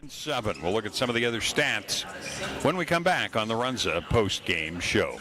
7. We'll look at some of the other stats when we come back on the Runza post-game show.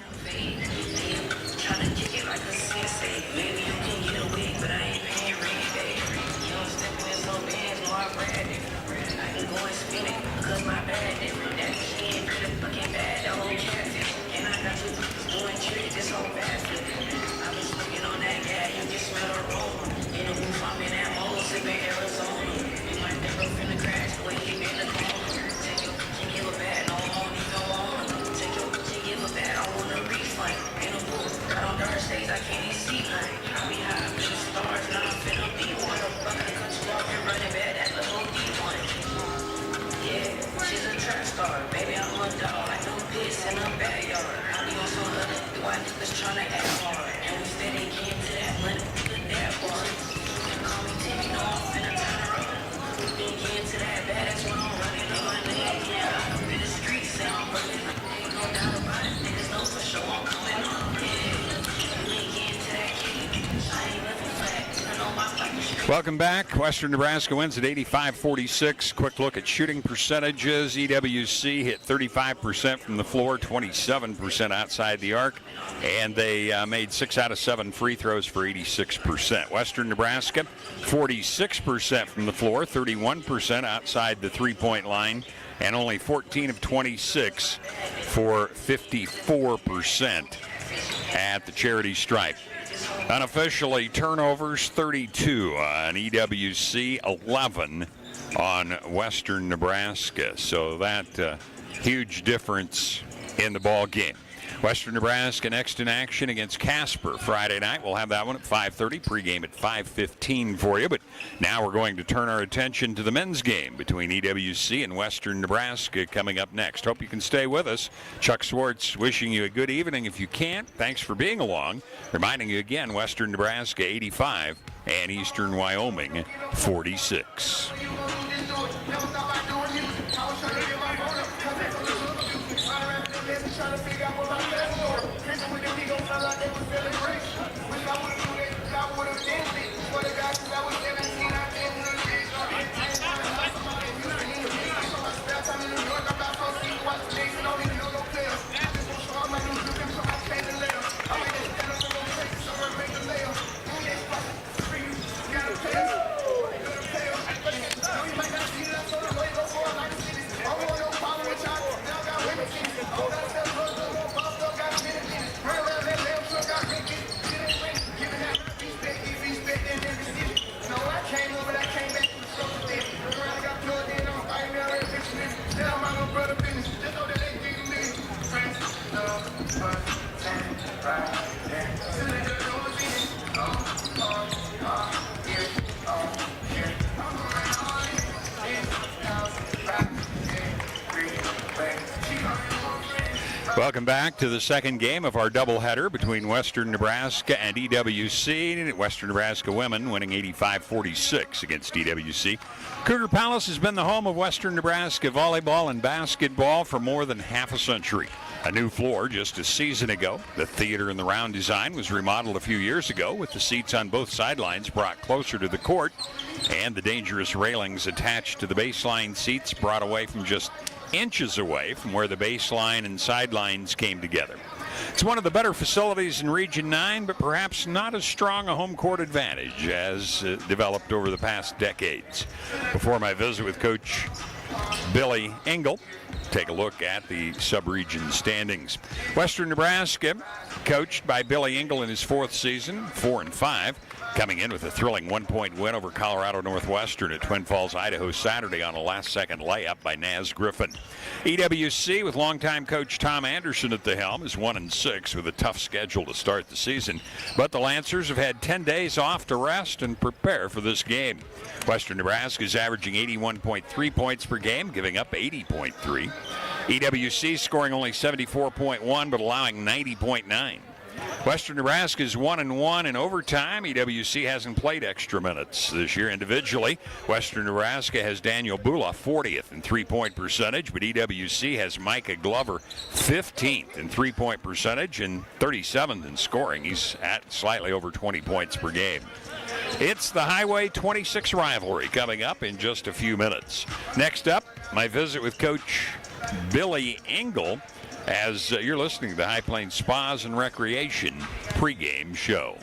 Welcome back. Western Nebraska wins at 85-46. Quick look at shooting percentages. EWC hit 35% from the floor, 27% outside the arc, and they made 6 out of 7 free throws for 86%. Western Nebraska, 46% from the floor, 31% outside the three-point line, and only 14 of 26 for 54% at the charity stripe. Unofficially, turnovers 32 on EWC, 11 on Western Nebraska. So that huge difference in the ball game. Western Nebraska next in action against Casper Friday night. We'll have that one at 5:30, pregame at 5:15 for you. But now we're going to turn our attention to the men's game between EWC and Western Nebraska coming up next. Hope you can stay with us. Chuck Swartz wishing you a good evening. If you can't, thanks for being along. Reminding you again, Western Nebraska 85 and Eastern Wyoming 46. Welcome back to the second game of our doubleheader between Western Nebraska and EWC. Western Nebraska women winning 85-46 against EWC. Cougar Palace has been the home of Western Nebraska volleyball and basketball for more than half a century. A new floor just a season ago. The theater in the round design was remodeled a few years ago with the seats on both sidelines brought closer to the court and the dangerous railings attached to the baseline seats brought away from just inches away from where the baseline and sidelines came together. It's one of the better facilities in Region 9, but perhaps not as strong a home court advantage as developed over the past decades. Before my visit with Coach Billy Engel, take a look at the sub-region standings. Western Nebraska, coached by Billy Engel in his fourth season, 4-5. Coming in with a thrilling one-point win over Colorado Northwestern at Twin Falls, Idaho Saturday on a last-second layup by Naz Griffin. EWC, with longtime coach Tom Anderson at the helm, is 1-6 with a tough schedule to start the season. But the Lancers have had 10 days off to rest and prepare for this game. Western Nebraska is averaging 81.3 points per game, giving up 80.3. EWC scoring only 74.1 but allowing 90.9. Western Nebraska is 1-1 in overtime. EWC hasn't played extra minutes this year individually. Western Nebraska has Daniel Bula 40th in three-point percentage, but EWC has Micah Glover 15th in three-point percentage and 37th in scoring. He's at slightly over 20 points per game. It's the Highway 26 rivalry coming up in just a few minutes. Next up, My visit with Coach Billy Engel as you're listening to the High Plains Spas and Recreation pregame show.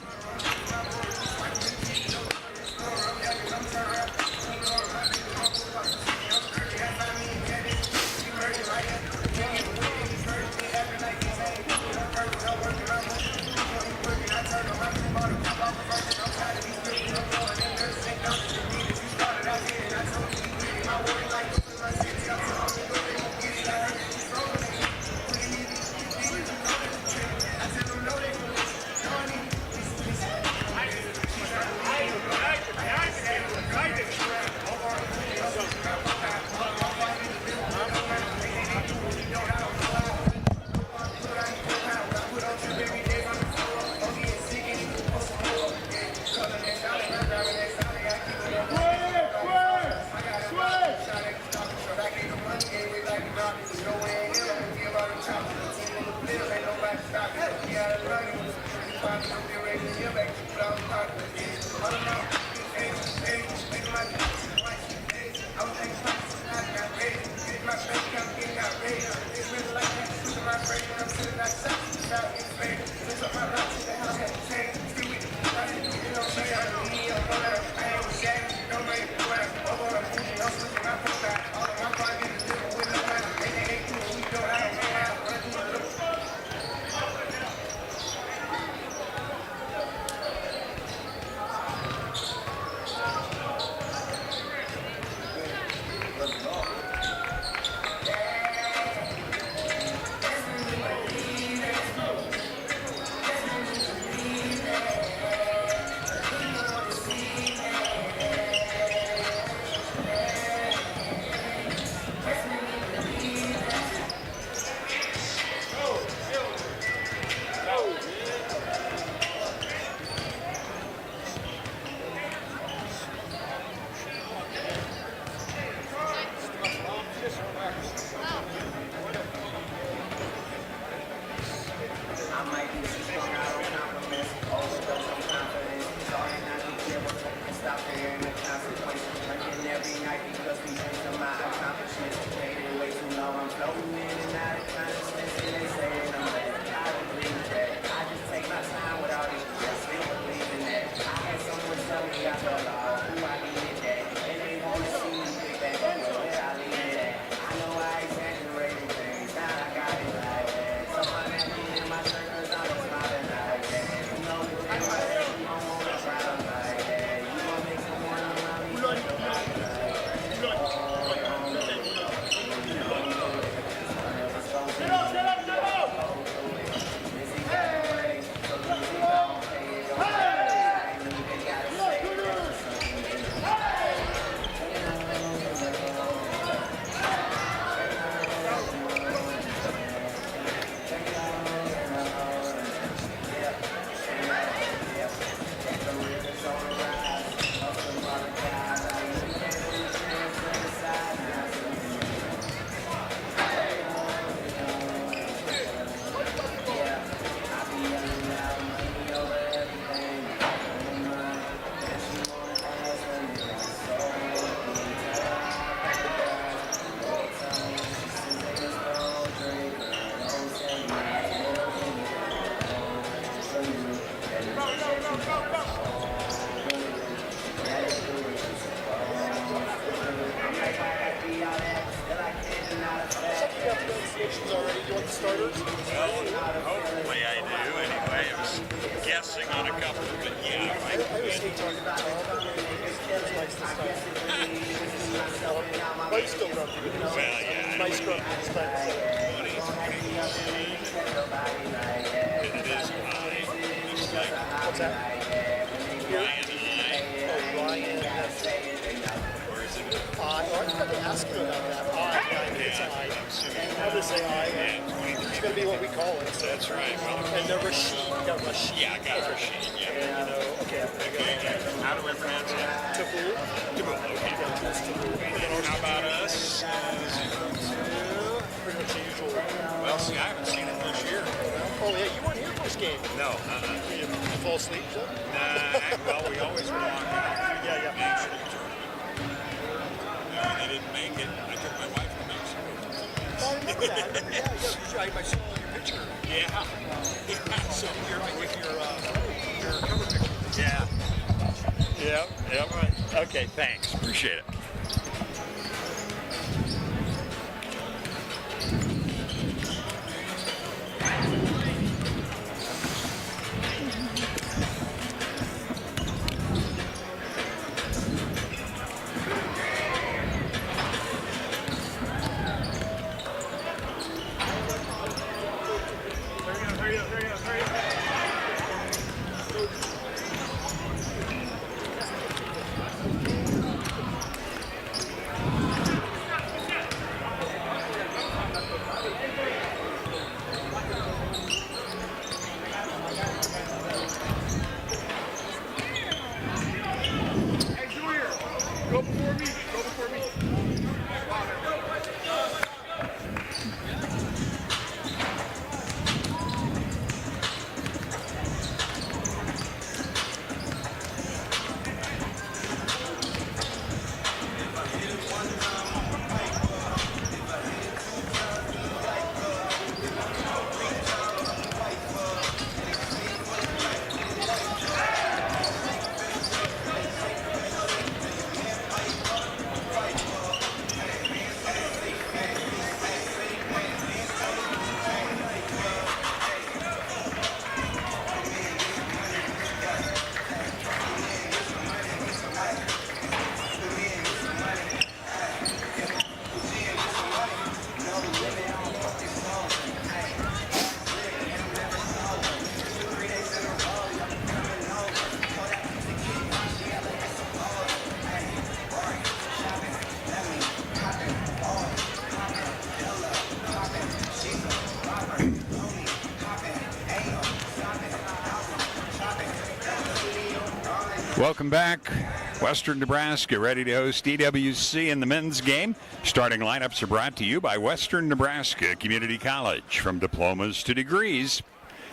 They didn't make it. I took my wife I saw your picture. Yeah. So with your cover picture. Yeah. Yep. Yep. Right. Okay. Thanks. Appreciate it. Welcome back. Western Nebraska ready to host EWC in the men's game. Starting lineups are brought to you by Western Nebraska Community College. From diplomas to degrees,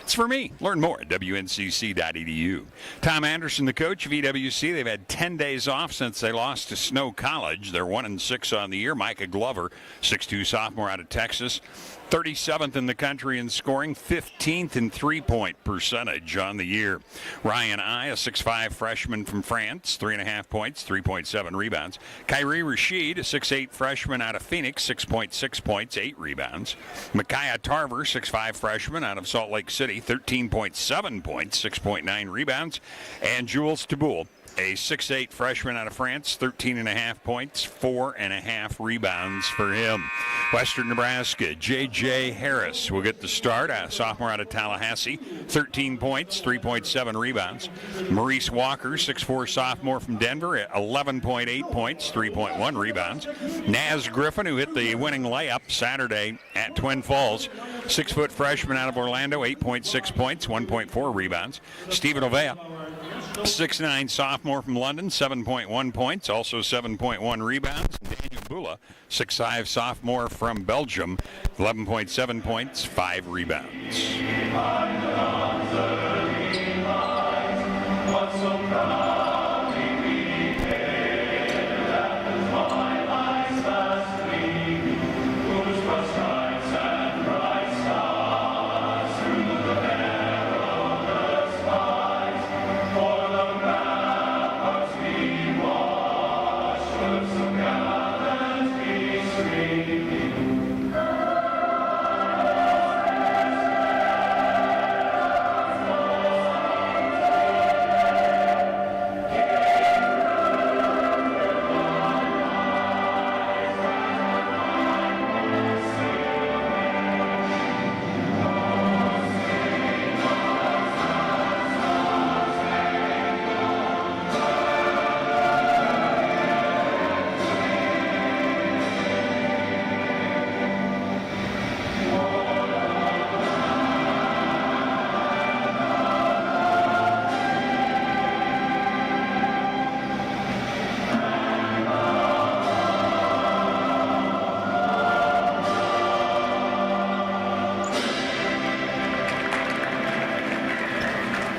it's for me. Learn more at WNCC.edu. Tom Anderson, the coach of EWC. They've had 10 days off since they lost to Snow College. They're 1-6 on the year. Micah Glover, 6'2 sophomore out of Texas. 37th in the country in scoring, 15th in three-point percentage on the year. Ryan I, a 6'5 freshman from France, 3.5 points, 3.7 rebounds. Kyrie Rashid, a 6'8 freshman out of Phoenix, 6.6 points, 8 rebounds. Micaiah Tarver, 6'5 freshman out of Salt Lake City, 13.7 points, 6.9 rebounds. And Jules Taboul, a 6'8 freshman out of France, 13.5 points, 4.5 rebounds for him. Western Nebraska, J.J. Harris will get the start, a sophomore out of Tallahassee, 13 points, 3.7 rebounds. Maurice Walker, 6'4 sophomore from Denver, 11.8 points, 3.1 rebounds. Naz Griffin, who hit the winning layup Saturday at Twin Falls, 6' freshman out of Orlando, 8.6 points, 1.4 rebounds. Stephen Ovea, 6'9 sophomore from London, 7.1 points, also 7.1 rebounds. Daniel Bula, 6'5 sophomore from Belgium, 11.7 points, 5 rebounds.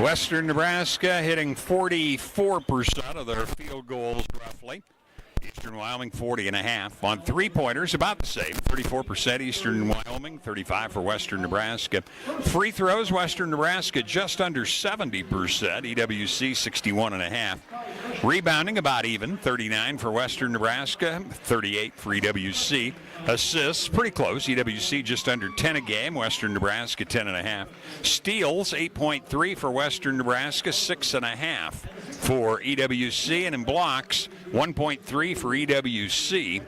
Western Nebraska hitting 44% of their field goals roughly. Eastern Wyoming 40.5. On three-pointers, about the same. 34% Eastern Wyoming, 35 for Western Nebraska. Free throws, Western Nebraska just under 70%. EWC 61.5. Rebounding about even, 39 for Western Nebraska, 38 for EWC. Assists, pretty close. EWC just under 10 a game. Western Nebraska 10.5. Steals, 8.3 for Western Nebraska, 6.5 for EWC. And in blocks, 1.3 for EWC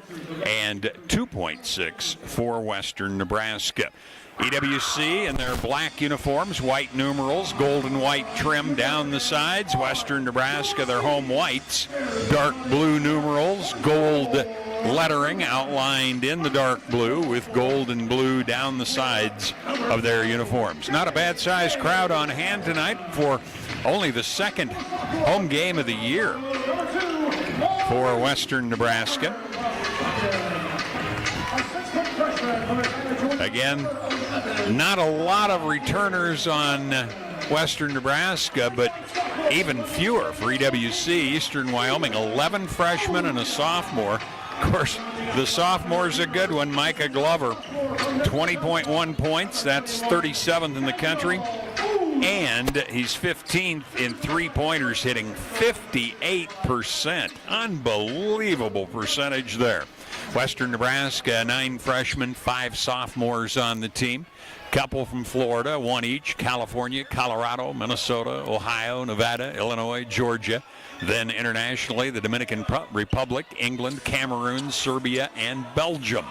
and 2.6 for Western Nebraska. EWC in their black uniforms, white numerals, gold and white trim down the sides. Western Nebraska, their home whites, dark blue numerals, gold lettering outlined in the dark blue with gold and blue down the sides of their uniforms. Not a bad sized crowd on hand tonight for only the second home game of the year for Western Nebraska. Again, not a lot of returners on Western Nebraska, but even fewer for EWC. Eastern Wyoming, 11 freshmen and a sophomore. Of course, the sophomore's a good one, Micah Glover, 20.1 points. That's 37th in the country. And he's 15th in three-pointers, hitting 58%. Unbelievable percentage there. Western Nebraska, 9 freshmen, 5 sophomores on the team. Couple from Florida, 1 each. California, Colorado, Minnesota, Ohio, Nevada, Illinois, Georgia. Then internationally, the Dominican Republic, England, Cameroon, Serbia, and Belgium.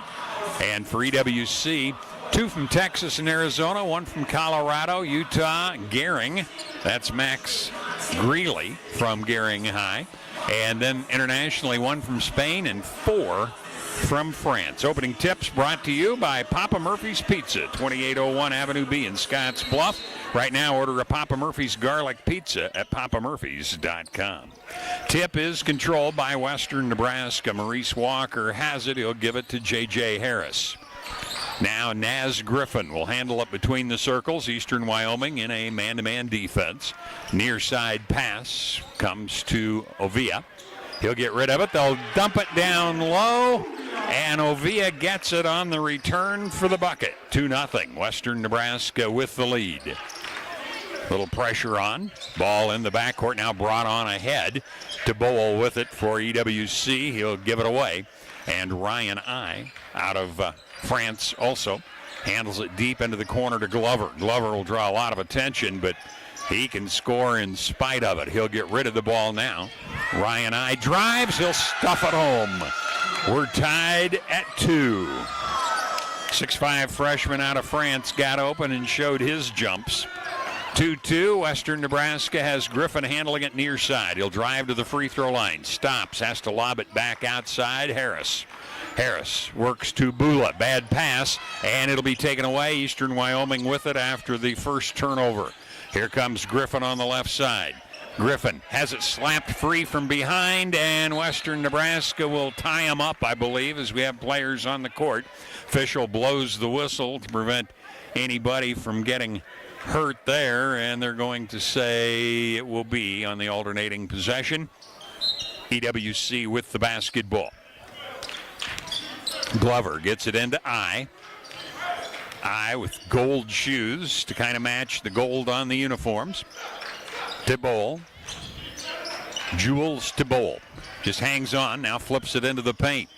And for EWC, 2 from Texas and Arizona, 1 from Colorado, Utah, Gering. That's Max Greeley from Gering High. And then internationally, 1 from Spain and 4 from France. Opening tips brought to you by Papa Murphy's Pizza, 2801 Avenue B in Scotts Bluff. Right now, order a Papa Murphy's garlic pizza at papamurphys.com. Tip is controlled by Western Nebraska. Maurice Walker has it. He'll give it to J.J. Harris. Now Naz Griffin will handle it between the circles. Eastern Wyoming in a man-to-man defense. Near side pass comes to Ovia. He'll get rid of it. They'll dump it down low, and Ovia gets it on the return for the bucket. 2-0. Western Nebraska with the lead. Little pressure on. Ball in the backcourt, now brought on ahead. To Bowl with it for EWC. He'll give it away. And Ryan I, out of France also, handles it deep into the corner to Glover. Glover will draw a lot of attention, but he can score in spite of it. He'll get rid of the ball now. Ryan I drives. He'll stuff it home. We're tied at 2. 6'5" freshman out of France got open and showed his jumps. 2-2. Western Nebraska has Griffin handling it near side. He'll drive to the free throw line. Stops. Has to lob it back outside. Harris works to Bula. Bad pass, and it'll be taken away. Eastern Wyoming with it after the first turnover. Here comes Griffin on the left side. Griffin has it slapped free from behind, and Western Nebraska will tie him up, I believe, as we have players on the court. Official blows the whistle to prevent anybody from getting hurt there, and they're going to say it will be on the alternating possession. EWC with the basketball. Glover gets it into I with gold shoes to kind of match the gold on the uniforms. To Bowl. Jules to Bowl. Just hangs on, now flips it into the paint.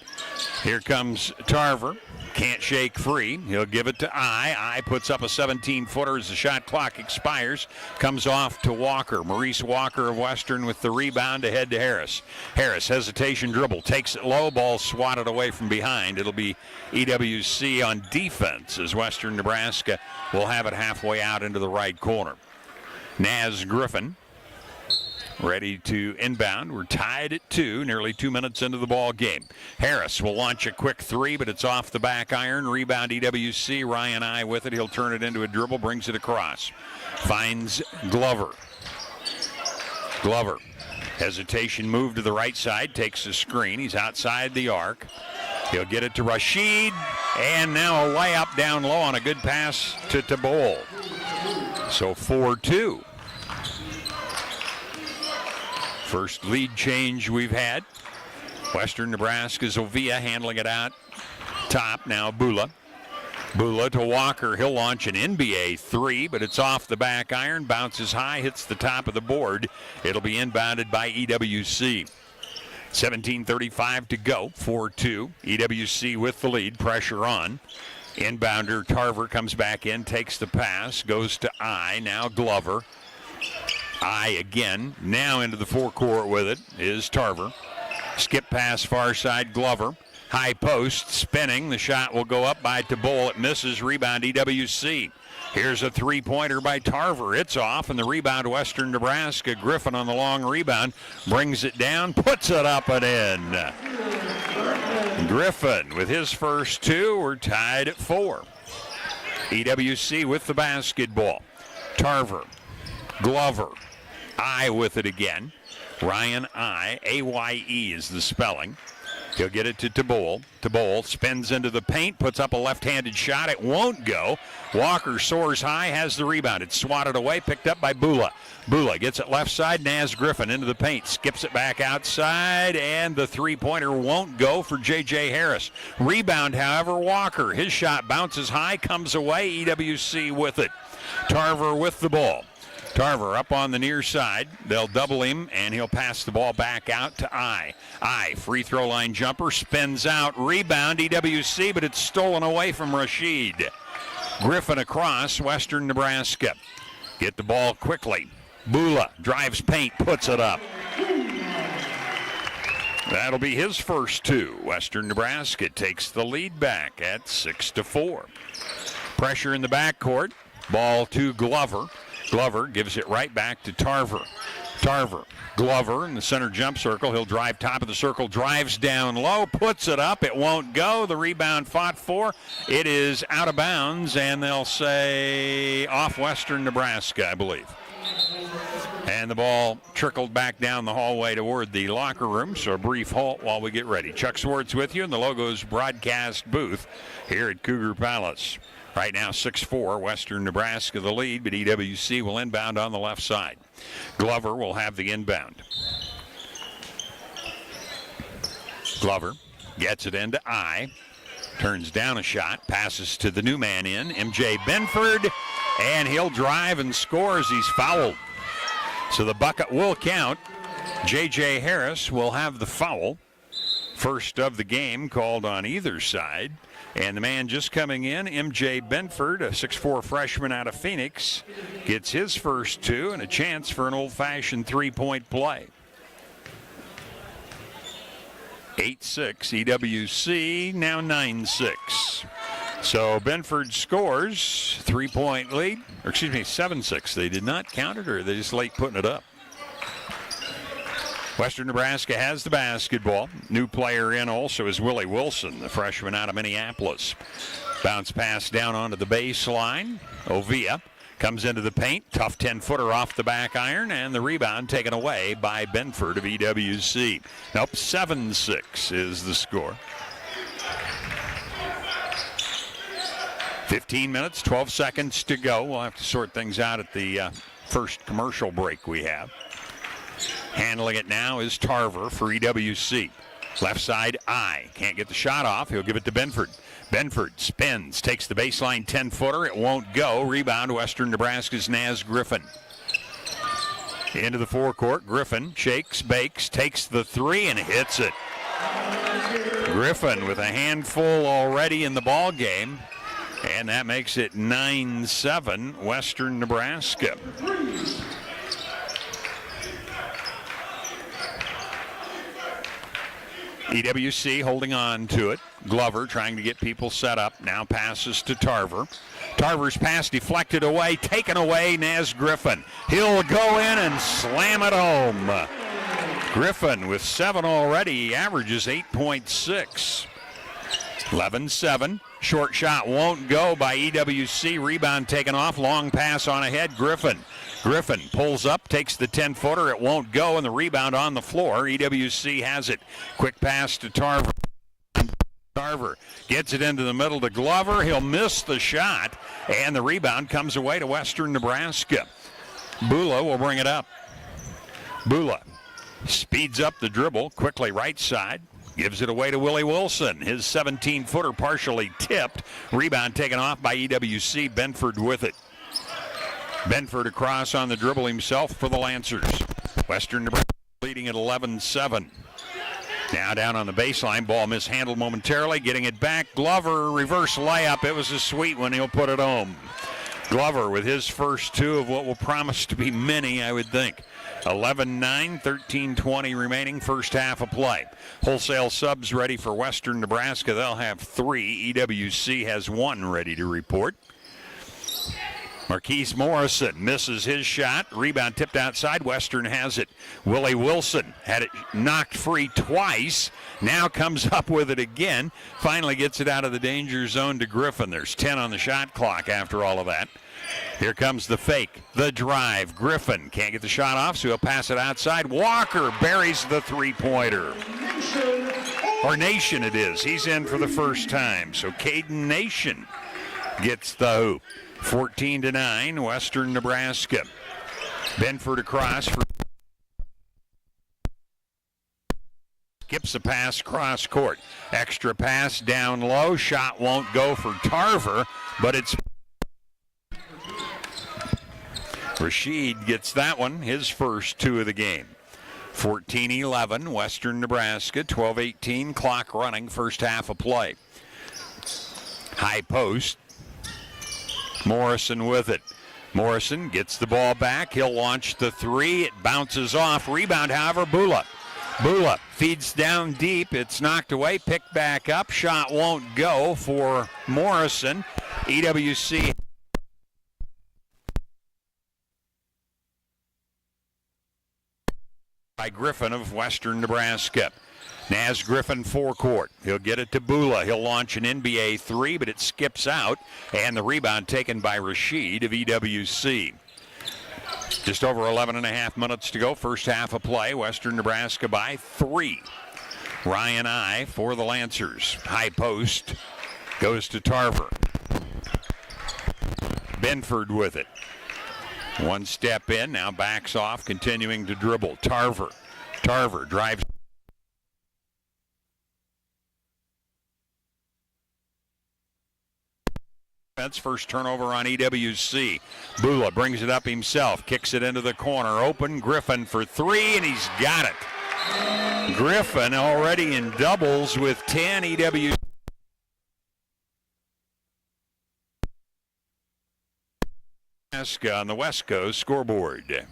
Here comes Tarver. Can't shake free. He'll give it to I. I puts up a 17-footer as the shot clock expires. Comes off to Walker. Maurice Walker of Western with the rebound ahead to Harris. Harris, hesitation dribble. Takes it low. Ball swatted away from behind. It'll be EWC on defense as Western Nebraska will have it halfway out into the right corner. Naz Griffin ready to inbound. We're tied at 2, nearly 2 minutes into the ball game. Harris will launch a quick 3, but it's off the back iron. Rebound EWC. Ryan I with it. He'll turn it into a dribble, brings it across. Finds Glover. Glover. Hesitation move to the right side. Takes the screen. He's outside the arc. He'll get it to Rashid. And now a layup down low on a good pass to Tabol. So 4-2. First lead change we've had. Western Nebraska's Ovia handling it out top. Now Bula. Bula to Walker. He'll launch an NBA three, but it's off the back iron. Bounces high, hits the top of the board. It'll be inbounded by EWC. 17:35 to go. 4-2. EWC with the lead. Pressure on. Inbounder Tarver comes back in, takes the pass, goes to I. Now Glover. I again. Now into the forecourt with it is Tarver. Skip pass far side Glover. High post, spinning. The shot will go up by Tabol. It misses. Rebound EWC. Here's a three-pointer by Tarver. It's off, and the rebound Western Nebraska. Griffin on the long rebound. Brings it down, puts it up and in. Griffin with his first two. We're tied at 4. EWC with the basketball. Tarver. Glover. I with it again. Ryan I. A-Y-E is the spelling. He'll get it to Tabol. Tabol spins into the paint, puts up a left-handed shot. It won't go. Walker soars high, has the rebound. It's swatted away, picked up by Bula. Bula gets it left side. Naz Griffin into the paint, skips it back outside, and the three-pointer won't go for J.J. Harris. Rebound, however, Walker. His shot bounces high, comes away. EWC with it. Tarver with the ball. Tarver up on the near side. They'll double him, and he'll pass the ball back out to I. I, free throw line jumper, spins out. Rebound, EWC, but it's stolen away from Rashid. Griffin across, Western Nebraska. Get the ball quickly. Bula drives paint, puts it up. That'll be his first two. Western Nebraska takes the lead back at 6-4. Pressure in the backcourt. Ball to Glover. Glover gives it right back to Tarver. Tarver, Glover in the center jump circle. He'll drive top of the circle, drives down low, puts it up. It won't go. The rebound fought for. It is out of bounds, and they'll say off Western Nebraska, I believe. And the ball trickled back down the hallway toward the locker room, so a brief halt while we get ready. Chuck Swartz with you in the Logos broadcast booth here at Cougar Palace. Right now, 6-4, Western Nebraska the lead, but EWC will inbound on the left side. Glover will have the inbound. Glover gets it into I. Turns down a shot, passes to the new man in, MJ Benford, and he'll drive and score as he's fouled. So the bucket will count. J.J. Harris will have the foul. First of the game called on either side. And the man just coming in, MJ Benford, a 6'4 freshman out of Phoenix, gets his first two and a chance for an old-fashioned three-point play. 8-6 EWC, now 9-6. So Benford scores, three-point lead, or excuse me, 7-6. They did not count it, or they just late putting it up. Western Nebraska has the basketball. New player in also is Willie Wilson, the freshman out of Minneapolis. Bounce pass down onto the baseline. Ovia comes into the paint. Tough 10-footer off the back iron, and the rebound taken away by Benford of EWC. Nope, 7-6 is the score. 15 minutes, 12 seconds to go. We'll have to sort things out at the first commercial break we have. Handling it now is Tarver for EWC. Left side, I. Can't get the shot off. He'll give it to Benford. Benford spins, takes the baseline 10-footer. It won't go. Rebound, Western Nebraska's Naz Griffin. Into the forecourt. Griffin shakes, bakes, takes the three, and hits it. Griffin with a handful already in the ball game. And that makes it 9-7 Western Nebraska. EWC holding on to it. Glover trying to get people set up. Now passes to Tarver. Tarver's pass deflected away, taken away, Naz Griffin. He'll go in and slam it home. Griffin with 7 already. He averages 8.6. 11-7. Short shot won't go by EWC. Rebound taken off. Long pass on ahead. Griffin pulls up, takes the 10-footer. It won't go, and the rebound on the floor. EWC has it. Quick pass to Tarver. Tarver gets it into the middle to Glover. He'll miss the shot, and the rebound comes away to Western Nebraska. Bula will bring it up. Bula speeds up the dribble, quickly right side. Gives it away to Willie Wilson. His 17-footer partially tipped. Rebound taken off by EWC. Benford with it. Benford across on the dribble himself for the Lancers. Western Nebraska leading at 11-7. Now down on the baseline. Ball mishandled momentarily. Getting it back. Glover, reverse layup. It was a sweet one. He'll put it home. Glover with his first two of what will promise to be many, I would think. 11-9, 13-20 remaining, first half of play. Wholesale subs ready for Western Nebraska. They'll have 3. EWC has 1 ready to report. Marquise Morrison misses his shot. Rebound tipped outside. Western has it. Willie Wilson had it knocked free twice. Now comes up with it again. Finally gets it out of the danger zone to Griffin. There's 10 on the shot clock after all of that. Here comes the fake, the drive. Griffin can't get the shot off, so he'll pass it outside. Walker buries the three-pointer. Or Nation it is. He's in for the first time. So Caden Nation gets the hoop. 14-9, Western Nebraska. Benford across. Skips a pass cross court. Extra pass down low. Shot won't go for Tarver, but it's Rashid gets that one, his first 2 of the game. 14-11, Western Nebraska, 12-18, clock running, first half of play. High post. Morrison with it. Morrison gets the ball back. He'll launch the 3. It bounces off. Rebound, however, Bula. Bula feeds down deep. It's knocked away, picked back up. Shot won't go for Morrison. EWC by Griffin of Western Nebraska. Naz Griffin forecourt. He'll get it to Bula. He'll launch an NBA 3, but it skips out. And the rebound taken by Rashid of EWC. Just over 11 and a half minutes to go. First half of play. Western Nebraska by 3. Ryan I for the Lancers. High post goes to Tarver. Benford with it. One step in, now backs off, continuing to dribble. Tarver drives. That's first turnover on EWC. Bula brings it up himself, kicks it into the corner. Open, Griffin for 3, and he's got it. Griffin already in doubles with 10. EWC. On the West Coast scoreboard.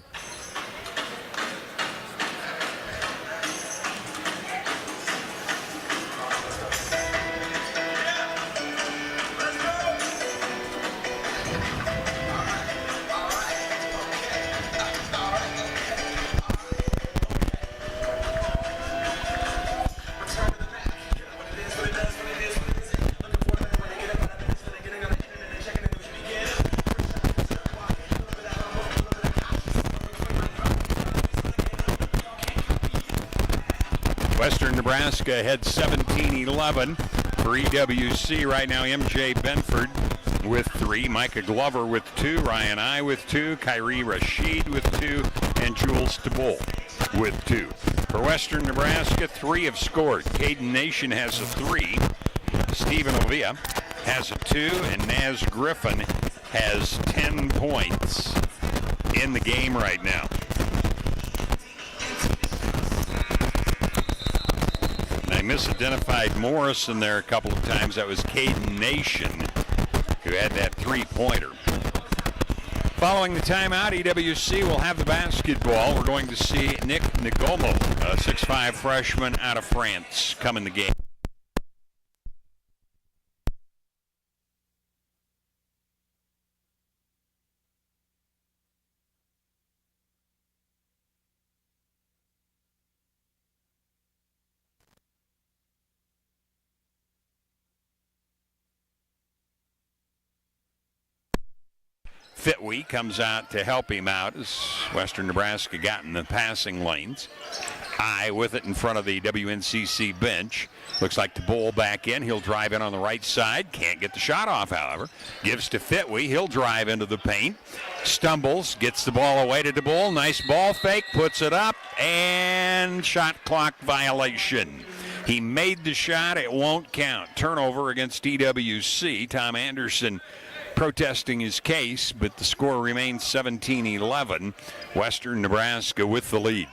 Western Nebraska had 17-11 for EWC. Right now, MJ Benford with 3, Micah Glover with 2, Ryan I with 2, Kyrie Rashid with 2, and Jules Tabol with 2. For Western Nebraska, 3 have scored. Caden Nation has a 3, Stephen Ovia has a 2, and Naz Griffin has 10 points in the game right now. I misidentified Morrison there a couple of times. That was Caden Nation who had that 3-pointer. Following the timeout, EWC will have the basketball. We're going to see Nick Ngomo, a 6'5 freshman out of France, come in the game. Fitwe comes out to help him out as Western Nebraska got in the passing lanes. I with it in front of the WNCC bench. Looks like the Bull back in. He'll drive in on the right side. Can't get the shot off, however. Gives to Fitwe. He'll drive into the paint. Stumbles. Gets the ball away to DeBull. Nice ball fake. Puts it up. And shot clock violation. He made the shot. It won't count. Turnover against EWC. Tom Anderson protesting his case, but the score remains 17-11. Western Nebraska with the lead.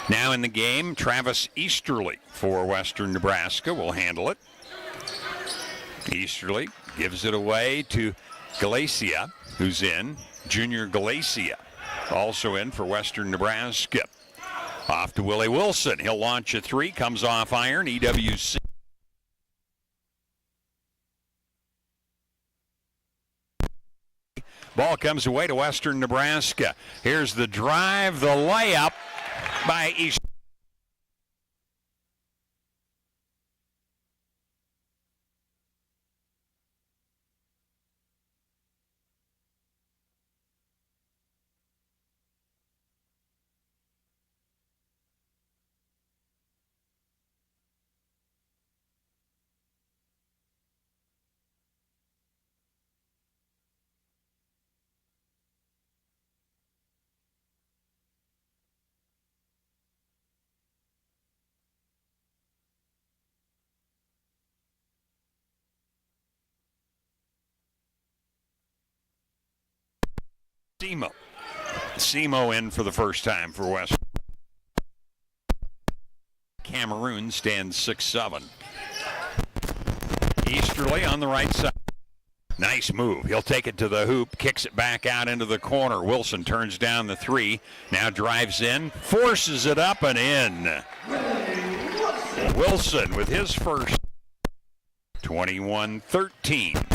Now in the game, Travis Easterly for Western Nebraska will handle it. Easterly gives it away to Galacia, who's in. Junior Galacia also in for Western Nebraska. Off to Willie Wilson. He'll launch a three. Comes off iron. EWC. Ball comes away to Western Nebraska. Here's the drive. The layup by East. Simo in for the first time for West. Cameroon stands 6-7. Easterly on the right side. Nice move. He'll take it to the hoop, kicks it back out into the corner. Wilson turns down the three. Now drives in, forces it up and in. Wilson with his first. 21-13.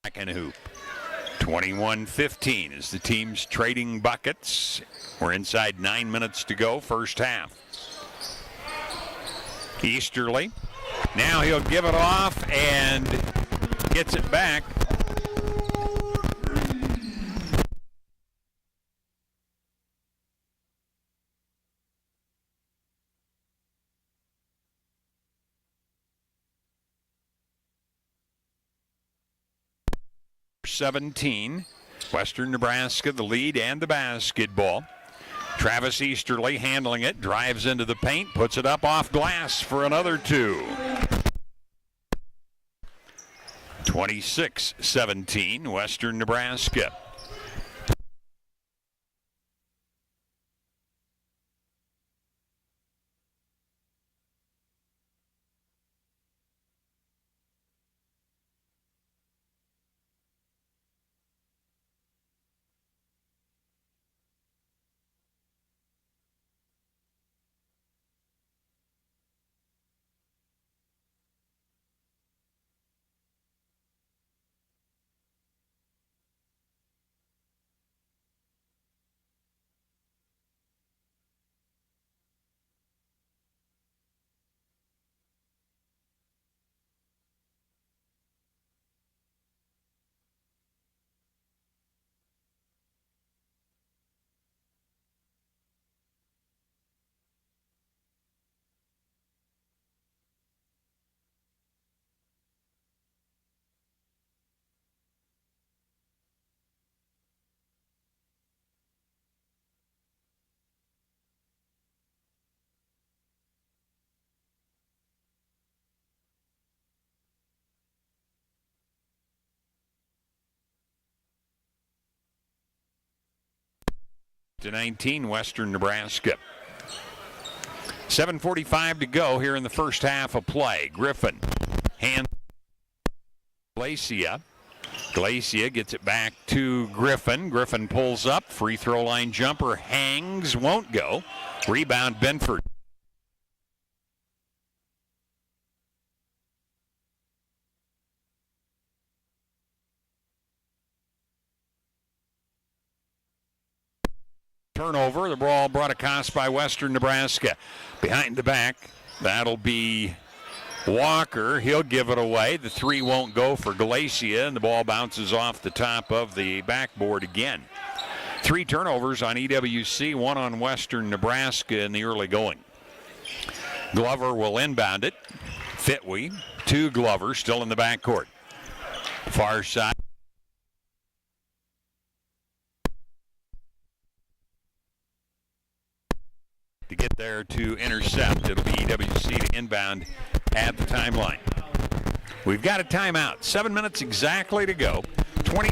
Second hoop. 21-15 as the teams trading buckets. We're inside 9 minutes to go, first half. Easterly. Now he'll give it off and gets it back. .17. Western Nebraska, the lead and the basketball. Travis Easterly handling it, drives into the paint, puts it up off glass for another two. 26-17, Western Nebraska. To 19, Western Nebraska. 7:45 to go here in the first half of play. Griffin hands Glacia. Glacia gets it back to Griffin. Griffin pulls up. Free throw line jumper hangs, won't go. Rebound Benford. Turnover. The ball brought across by Western Nebraska. Behind the back, that'll be Walker. He'll give it away. The three won't go for Galacia, and the ball bounces off the top of the backboard again. 3 turnovers on EWC, 1 on Western Nebraska in the early going. Glover will inbound it. Fitwe to Glover, still in the backcourt. Far side. To get there to intercept. It'll be EWC to inbound at the timeline. We've got a timeout. 7 minutes exactly to go. 20.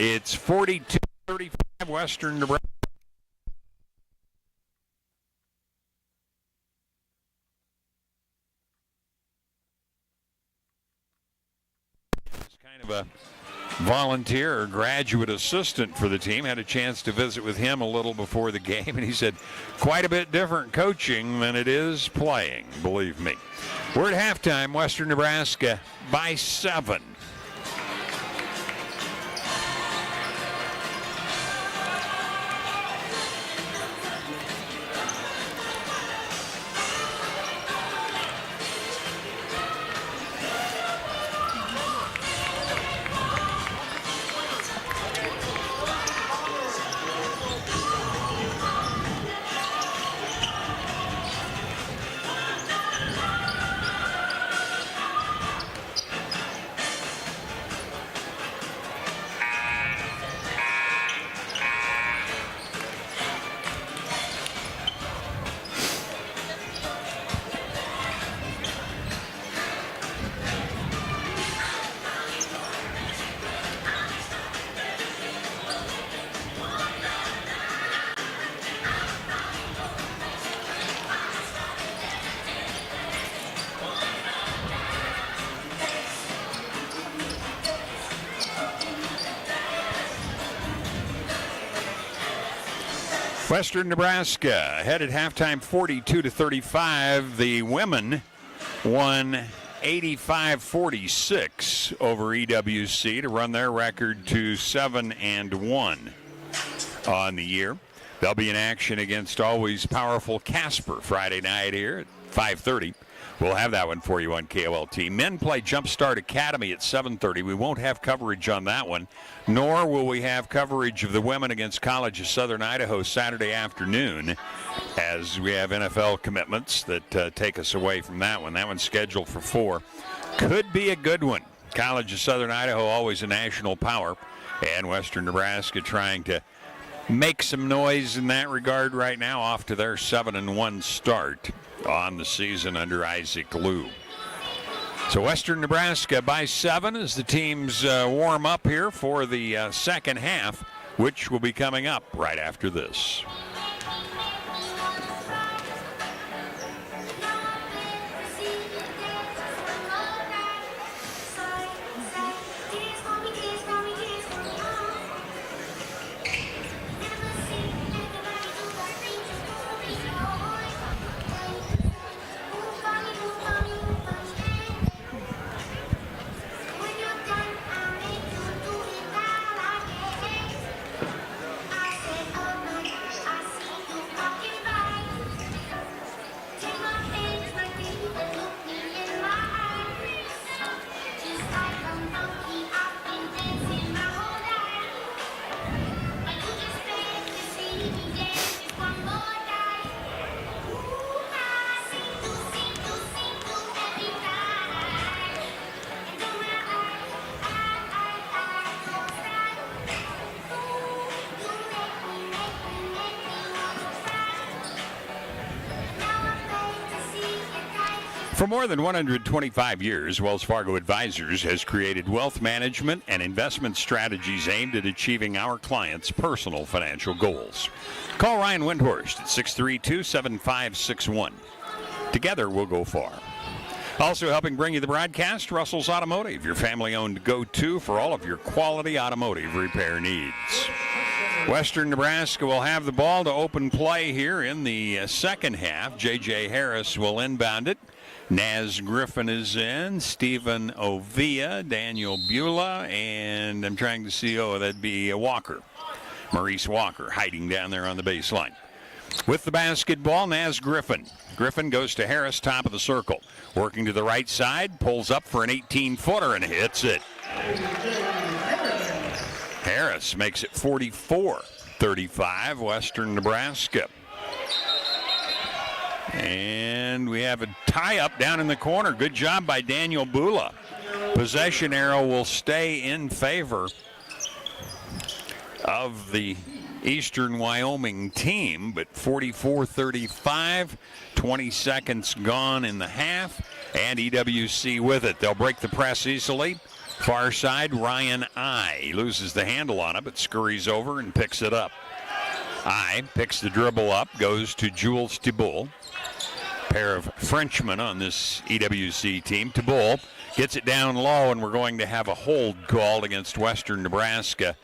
It's 42-35 Western Nebraska. Kind of a volunteer or graduate assistant for the team. Had a chance to visit with him a little before the game, and he said quite a bit different coaching than it is playing, believe me. We're at halftime, Western Nebraska by 7. Western Nebraska ahead at halftime 42-35. The women won 85-46 over EWC to run their record to 7-1 on the year. They'll be in action against always powerful Casper Friday night here at 5:30. We'll have that one for you on KOLT. Men play Jumpstart Academy at 7:30. We won't have coverage on that one, nor will we have coverage of the women against College of Southern Idaho Saturday afternoon, as we have NFL commitments that take us away from that one. That one's scheduled for 4. Could be a good one. College of Southern Idaho, always a national power, and Western Nebraska trying to make some noise in that regard right now, off to their 7-1 start on the season under Isaac Liu. So Western Nebraska by 7 as the teams warm up here for the second half, which will be coming up right after this. For more than 125 years, Wells Fargo Advisors has created wealth management and investment strategies aimed at achieving our clients' personal financial goals. Call Ryan Windhorst at 632-7561. Together, we'll go far. Also helping bring you the broadcast, Russell's Automotive, your family-owned go-to for all of your quality automotive repair needs. Western Nebraska will have the ball to open play here in the second half. J.J. Harris will inbound it. Naz Griffin is in, Stephen Ovia, Daniel Beulah, and I'm trying to see, that'd be Walker. Maurice Walker hiding down there on the baseline. With the basketball, Naz Griffin. Griffin goes to Harris, top of the circle. Working to the right side, pulls up for an 18-footer and hits it. Harris makes it 44-35, Western Nebraska. And we have a tie-up down in the corner. Good job by Daniel Beulah. Possession arrow will stay in favor of the Eastern Wyoming team, but 44-35, 20 seconds gone in the half, and EWC with it. They'll break the press easily. Far side, Ryan I. He loses the handle on it, but scurries over and picks it up. I picks the dribble up, goes to Jules Thibault. Pair of Frenchmen on this EWC team. Thibault gets it down low, and we're going to have a hold called against Western Nebraska.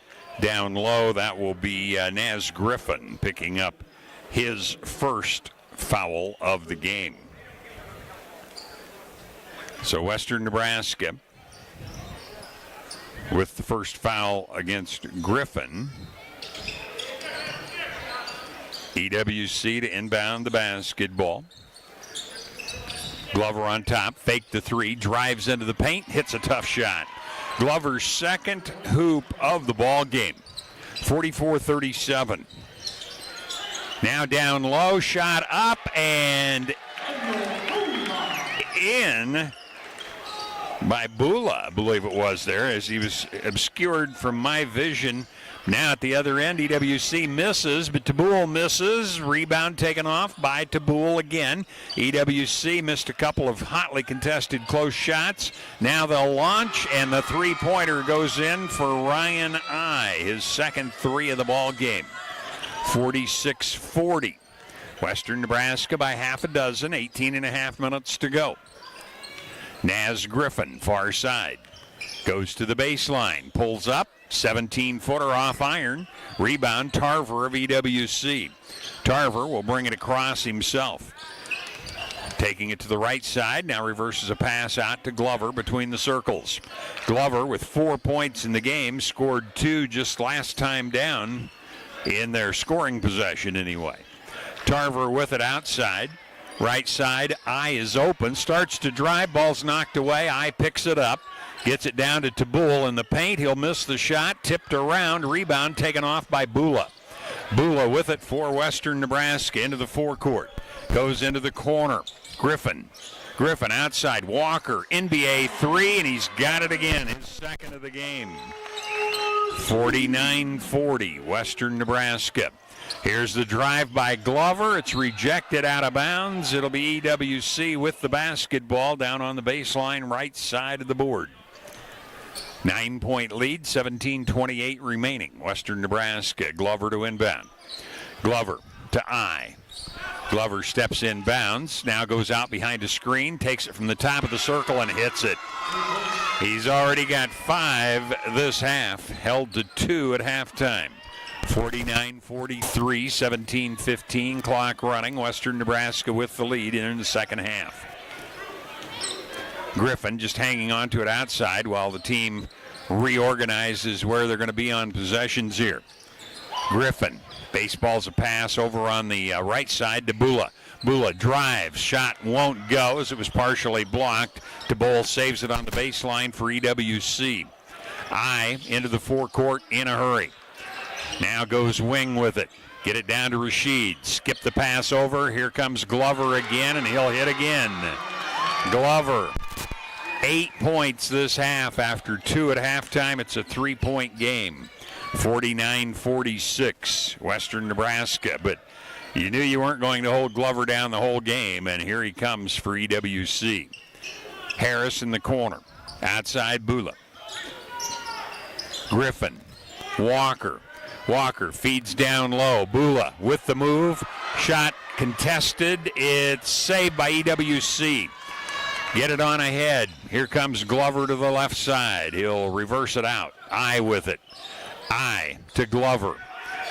Down low, that will be Naz Griffin picking up his first foul of the game. So Western Nebraska with the first foul against Griffin. EWC to inbound the basketball. Glover on top, faked the three, drives into the paint, hits a tough shot. Glover's second hoop of the ball game. 44-37. Now down low, shot up and in by Bula, I believe it was there, as he was obscured from my vision. Now at the other end, EWC misses, but Thibault misses. Rebound taken off by Thibault again. EWC missed a couple of hotly contested close shots. Now they'll launch, and the three-pointer goes in for Ryan I, his second three of the ball game. 46-40. Western Nebraska by half a dozen, 18.5 minutes to go. Naz Griffin, far side, goes to the baseline, pulls up, 17-footer off iron. Rebound, Tarver of EWC. Tarver will bring it across himself. Taking it to the right side, now reverses a pass out to Glover between the circles. Glover with 4 points in the game, scored 2 just last time down in their scoring possession anyway. Tarver with it outside. Right side, I is open, starts to drive, ball's knocked away. I picks it up, gets it down to Thibault in the paint. He'll miss the shot, tipped around, rebound taken off by Bula. Bula with it for Western Nebraska into the forecourt. Goes into the corner. Griffin outside, Walker, NBA three, and he's got it again, his second of the game. 49-40, Western Nebraska. Here's the drive by Glover. It's rejected out of bounds. It'll be EWC with the basketball down on the baseline right side of the board. 9-point lead, 17:28 remaining. Western Nebraska, Glover to inbound. Glover to I. Glover steps in bounds, now goes out behind a screen, takes it from the top of the circle and hits it. He's already got 5 this half, held to 2 at halftime. 49-43, 17-15, clock running. Western Nebraska with the lead in the second half. Griffin just hanging on to it outside while the team reorganizes where they're going to be on possessions here. Griffin, baseball's a pass over on the right side to Bula. Bula drives, shot won't go as it was partially blocked. Thibault saves it on the baseline for EWC. I into the forecourt in a hurry. Now goes Wing with it. Get it down to Rashid. Skip the pass over. Here comes Glover again, and he'll hit again. Glover, 8 points this half after 2 at halftime. It's a 3-point game. 49-46, Western Nebraska. But you knew you weren't going to hold Glover down the whole game, and here he comes for EWC. Harris in the corner. Outside Bula. Griffin. Walker feeds down low. Bula with the move. Shot contested. It's saved by EWC. Get it on ahead. Here comes Glover to the left side. He'll reverse it out. I with it. I to Glover.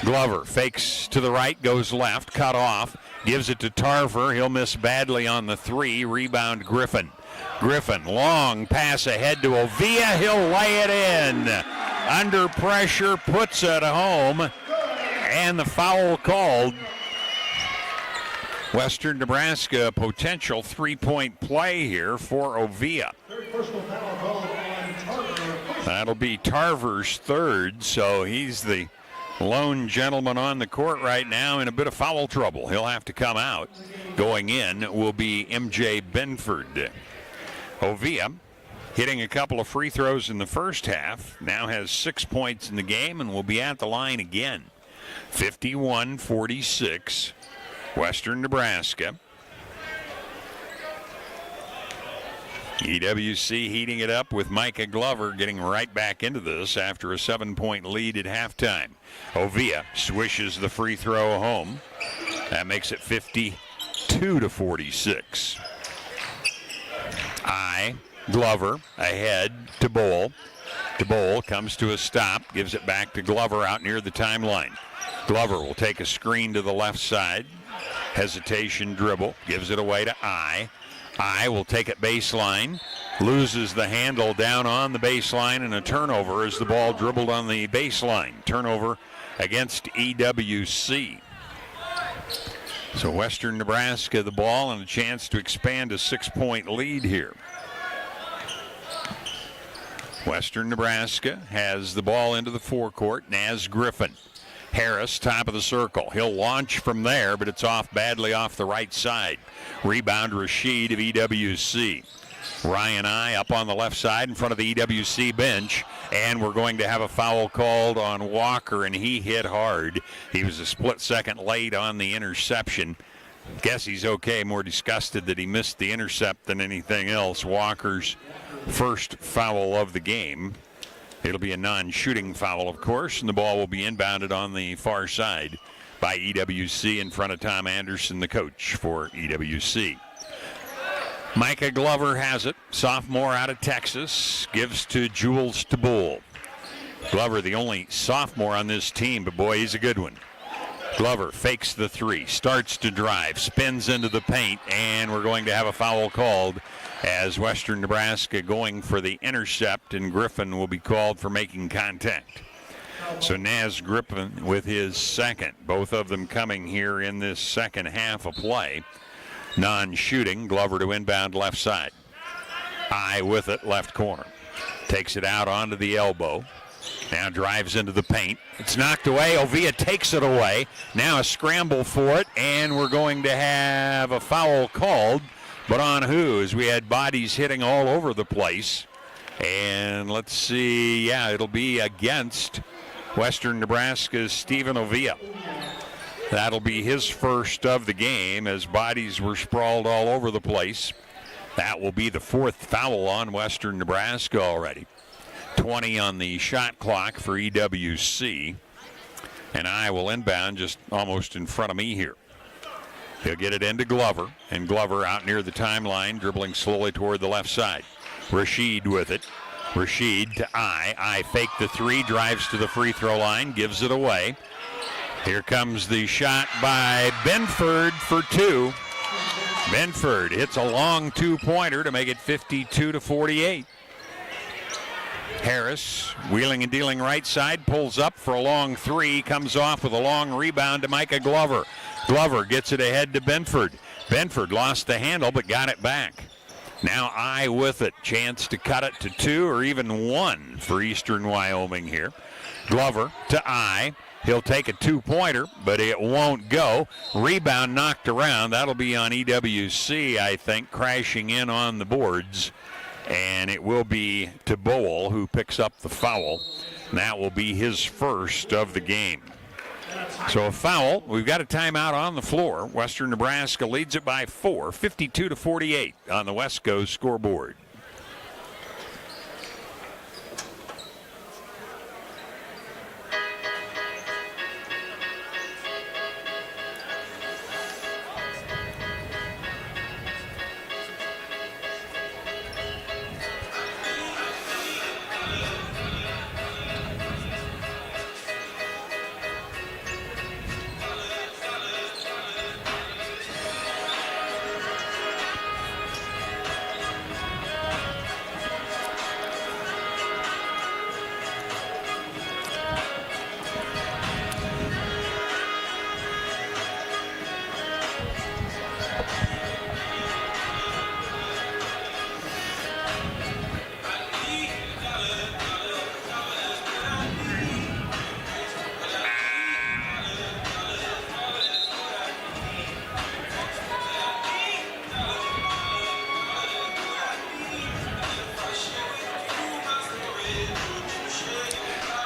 Glover fakes to the right, goes left, cut off. Gives it to Tarver. He'll miss badly on the three. Rebound Griffin. Griffin, long pass ahead to Ovia. He'll lay it in. Under pressure, puts it home, and the foul called. Western Nebraska, potential 3-point play here for Ovia. That'll be Tarver's third, so he's the lone gentleman on the court right now in a bit of foul trouble. He'll have to come out. Going in will be MJ Benford. Ovia, hitting a couple of free throws in the first half, now has 6 points in the game and will be at the line again. 51-46, Western Nebraska. EWC heating it up with Micah Glover getting right back into this after a 7-point lead at halftime. Ovia swishes the free throw home. That makes it 52-46. Glover ahead to Bowl. DeBowl comes to a stop, gives it back to Glover out near the timeline. Glover will take a screen to the left side. Hesitation dribble, gives it away to I will take it baseline, loses the handle down on the baseline, and a turnover as the ball dribbled on the baseline. Turnover against EWC. So Western Nebraska the ball and a chance to expand a 6-point lead here. Western Nebraska has the ball into the forecourt. Naz Griffin. Harris, top of the circle. He'll launch from there, but it's off badly off the right side. Rebound Rashid of EWC. Ryan up on the left side in front of the EWC bench, and we're going to have a foul called on Walker, and he hit hard. He was a split second late on the interception. Guess he's okay, more disgusted that he missed the intercept than anything else. Walker's first foul of the game. It'll be a non-shooting foul, of course, and the ball will be inbounded on the far side by EWC in front of Tom Anderson, the coach for EWC. Micah Glover has it, sophomore out of Texas, gives to Jules DeBowl. Glover, the only sophomore on this team, but boy, he's a good one. Glover fakes the three, starts to drive, spins into the paint, and we're going to have a foul called as Western Nebraska going for the intercept, and Griffin will be called for making contact. So Naz Griffin with his second, both of them coming here in this second half of play. Non-shooting, Glover to inbound left side. With it, left corner. Takes it out onto the elbow. Now drives into the paint. It's knocked away. Ovia takes it away. Now a scramble for it, and we're going to have a foul called. But on who? As we had bodies hitting all over the place. And let's see. Yeah, it'll be against Western Nebraska's Stephen Ovia. That'll be his first of the game as bodies were sprawled all over the place. That will be the fourth foul on Western Nebraska already. 20 on the shot clock for EWC. And I will inbound just almost in front of me here. He'll get it into Glover, and Glover out near the timeline, dribbling slowly toward the left side. Rashid with it. Rashid to I faked the three, drives to the free throw line, gives it away. Here comes the shot by Benford for two. Benford hits a long two-pointer to make it 52-48. Harris, wheeling and dealing right side, pulls up for a long three, comes off with a long rebound to Micah Glover. Glover gets it ahead to Benford. Benford lost the handle but got it back. Now I with it. Chance to cut it to two or even one for Eastern Wyoming here. Glover to I. He'll take a two-pointer, but it won't go. Rebound knocked around. That'll be on EWC, I think, crashing in on the boards. And it will be to Bowl who picks up the foul. And that will be his first of the game. So a foul. We've got a timeout on the floor. Western Nebraska leads it by 4, 52-48 on the West Coast scoreboard.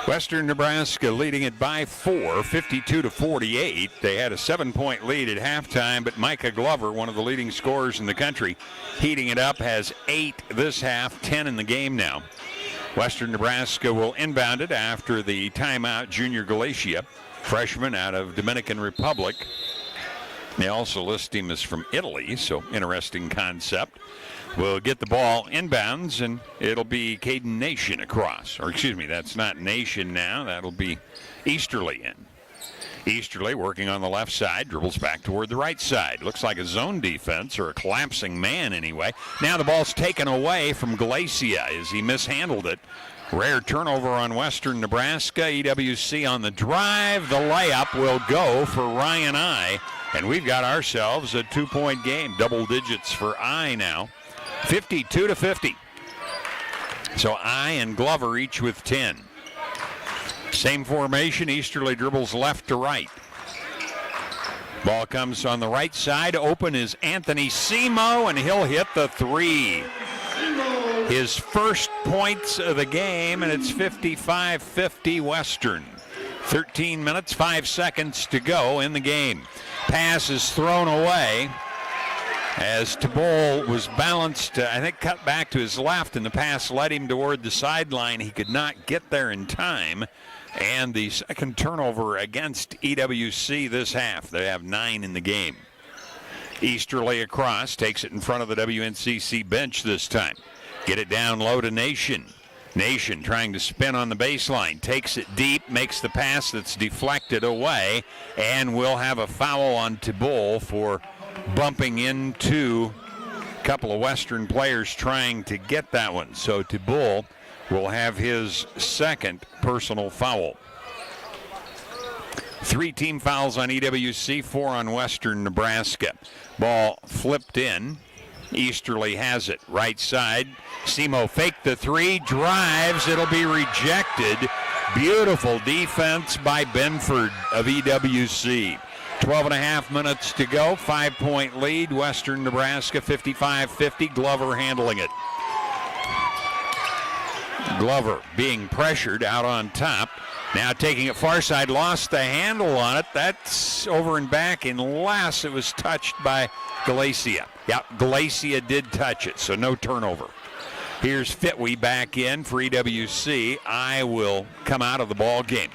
Western Nebraska leading it by 4, 52-48. They had a 7-point lead at halftime, but Micah Glover, one of the leading scorers in the country, heating it up, has 8 this half, 10 in the game now. Western Nebraska will inbound it after the timeout. Junior Galatia, freshman out of Dominican Republic. They also list him as from Italy, so interesting concept. Will get the ball inbounds, and it'll be Caden Nation across. Or excuse me, that's not Nation now. That'll be Easterly in. Easterly working on the left side, dribbles back toward the right side. Looks like a zone defense or a collapsing man anyway. Now the ball's taken away from Galacia as he mishandled it. Rare turnover on Western Nebraska. EWC on the drive. The layup will go for Ryan I. And we've got ourselves a 2-point game. Double digits for I now. 52-50. So I and Glover each with 10. Same formation. Easterly dribbles left to right. Ball comes on the right side. Open is Anthony Simo, and he'll hit the 3. His first points of the game, and it's 55-50 Western. 13 minutes, 5 seconds to go in the game. Pass is thrown away as Tabol was balanced, I think cut back to his left, and the pass led him toward the sideline. He could not get there in time. And the second turnover against EWC this half. They have 9 in the game. Easterly across, takes it in front of the WNCC bench this time. Get it down low to Nation. Nation trying to spin on the baseline. Takes it deep, makes the pass that's deflected away, and will have a foul on Tabol for bumping into a couple of Western players trying to get that one. So Tabol will have his second personal foul. 3 team fouls on EWC, 4 on Western Nebraska. Ball flipped in. Easterly has it. Right side. Simo faked the 3, drives. It'll be rejected. Beautiful defense by Benford of EWC. 12.5 minutes to go. 5-point lead. Western Nebraska 55-50. Glover handling it. Glover being pressured out on top. Now taking it far side, lost the handle on it. That's over and back unless it was touched by Galacia. Yeah, Galacia did touch it, so no turnover. Here's Fitwe back in for EWC. I will come out of the ball game.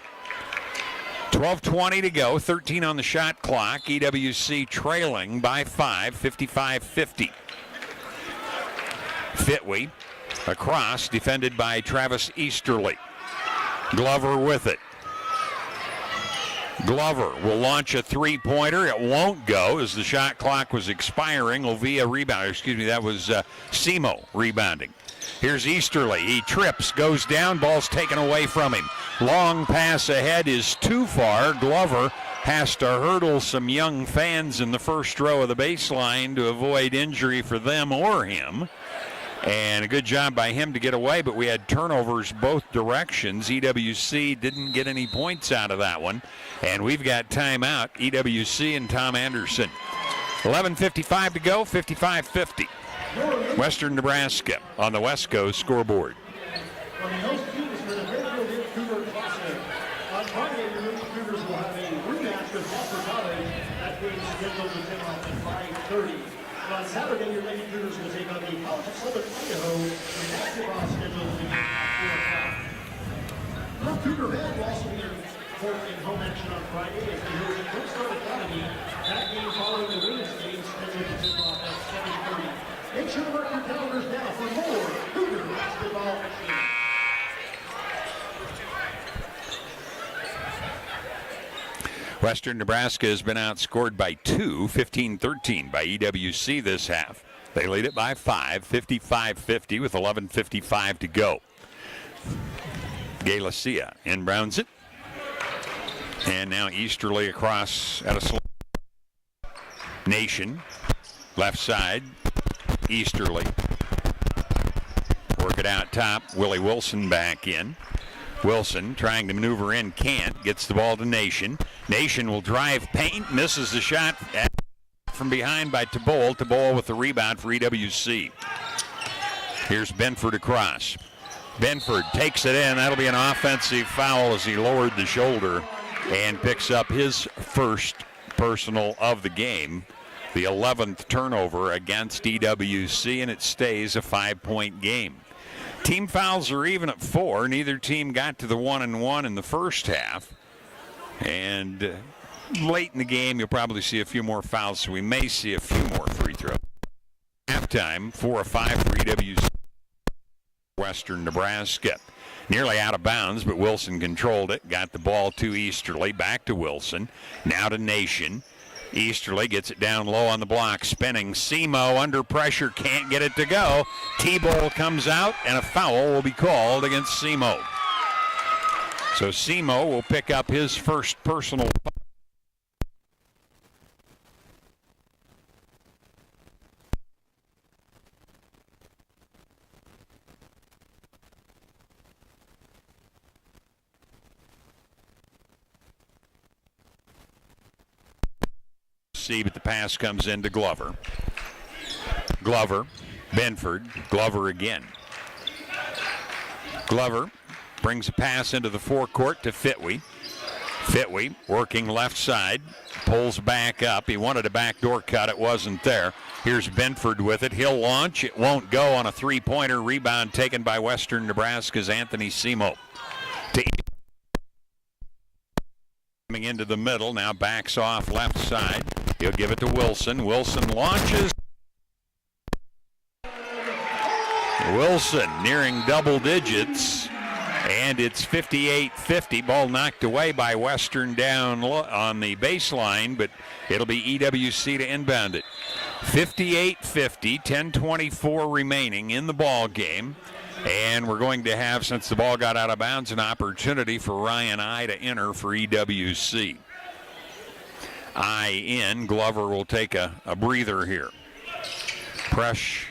12:20 to go, 13 on the shot clock. EWC trailing by 5, 55-50. Fitwe across, defended by Travis Easterly. Glover with it. Glover will launch a 3-pointer. It won't go as the shot clock was expiring. Ovia rebound. Excuse me, that was Simo rebounding. Here's Easterly. He trips, goes down, ball's taken away from him. Long pass ahead is too far. Glover has to hurdle some young fans in the first row of the baseline to avoid injury for them or him. And a good job by him to get away, but we had turnovers both directions. EWC didn't get any points out of that one. And we've got timeout, EWC and Tom Anderson. 11:55 to go, 55-50. Western Nebraska on the West Coast scoreboard. On the host team is for the Fairfield Cougar Classic. On Friday, the Lynch Cougars will have a rematch with Wofford College. That game is scheduled to tip off at 5:30. On Saturday, your Lady Cougars will take on the College of Southern Idaho. The basketball scheduled to begin at 4 o'clock. North Cougar Band will also be in home action on Friday as they host Coastal Academy. That game following the women's game scheduled to tip off at 7:30. Make sure to mark your calendars now for more Cougar basketball action. Western Nebraska has been outscored by 2, 15-13 by EWC this half. They lead it by 5, 55-50 with 11:55 to go. Galacia inbounds it. And now Easterly across at a slow. Nation, left side, Easterly. Work it out top. Willie Wilson back in. Wilson trying to maneuver in, can't. Gets the ball to Nation. Nation will drive paint, misses the shot from behind by Tabol. Tabol with the rebound for EWC. Here's Benford across. Benford takes it in. That'll be an offensive foul as he lowered the shoulder and picks up his first personal of the game. The 11th turnover against EWC, and it stays a 5-point game. Team fouls are even at 4. Neither team got to the 1-and-1 in the first half. And late in the game, you'll probably see a few more fouls, so we may see a few more free throws. Halftime, 4-5 for EWC. Western Nebraska. Nearly out of bounds, but Wilson controlled it. Got the ball to Easterly. Back to Wilson. Now to Nation. Easterly gets it down low on the block. Spinning. Simo under pressure. Can't get it to go. T-Ball comes out, and a foul will be called against Simo. So Simo will pick up his first personal foul. But the pass comes into Glover. Glover, Benford, Glover again. Glover brings a pass into the forecourt to Fitwe. Fitwe working left side, pulls back up. He wanted a backdoor cut. It wasn't there. Here's Benford with it. He'll launch. It won't go on a three-pointer. Rebound taken by Western Nebraska's Anthony Simo. Coming into the middle, now backs off left side. He'll give it to Wilson. Wilson launches. Wilson nearing double digits, and it's 58-50. Ball knocked away by Western down on the baseline, but it'll be EWC to inbound it. 58-50, 10:24 remaining in the ball game. And we're going to have, since the ball got out of bounds, an opportunity for Ryan I to enter for EWC. I in. Glover will take a breather here. Press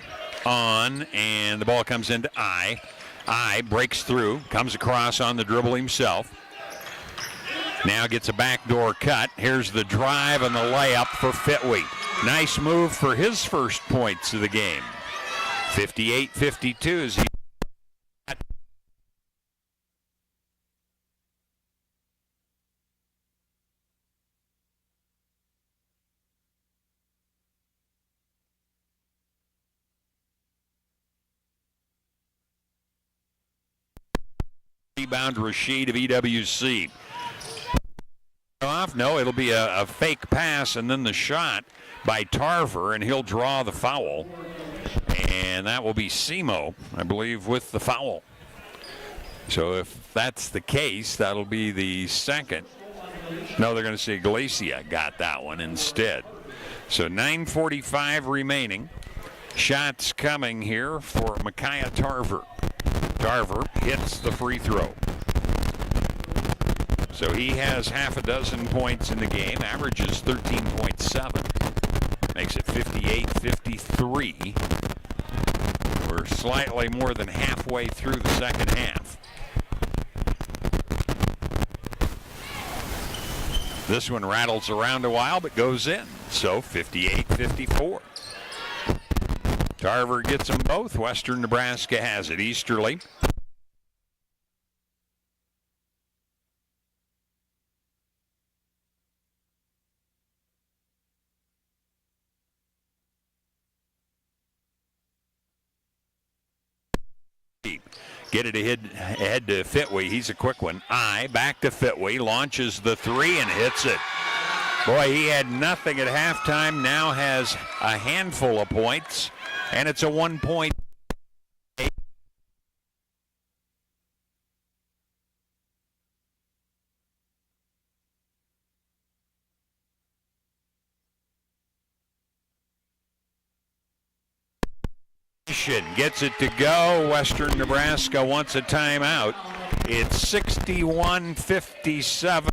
on, and the ball comes into I. I breaks through, comes across on the dribble himself. Now gets a backdoor cut. Here's the drive and the layup for Fitwe. Nice move for his first points of the game. 58-52 as he rebound Rashid of EWC. Off? No, it'll be a fake pass and then the shot by Tarver, and he'll draw the foul. And that will be Simo, I believe, with the foul. So if that's the case, that'll be the second. No, they're going to say Glacia got that one instead. So 9:45 remaining. Shots coming here for Micaiah Tarver. Tarver hits the free throw. So he has half a dozen points in the game, averages 13.7. Makes it 58-53. We're slightly more than halfway through the second half. This one rattles around a while but goes in. So 58-54. Tarver gets them both. Western Nebraska has it. Easterly. Get it ahead to Fitwe. He's a quick one. Back to Fitwe. Launches the three and hits it. Boy, he had nothing at halftime. Now has a handful of points. And it's a 1-point. Gets it to go. Western Nebraska wants a timeout. It's 61-57.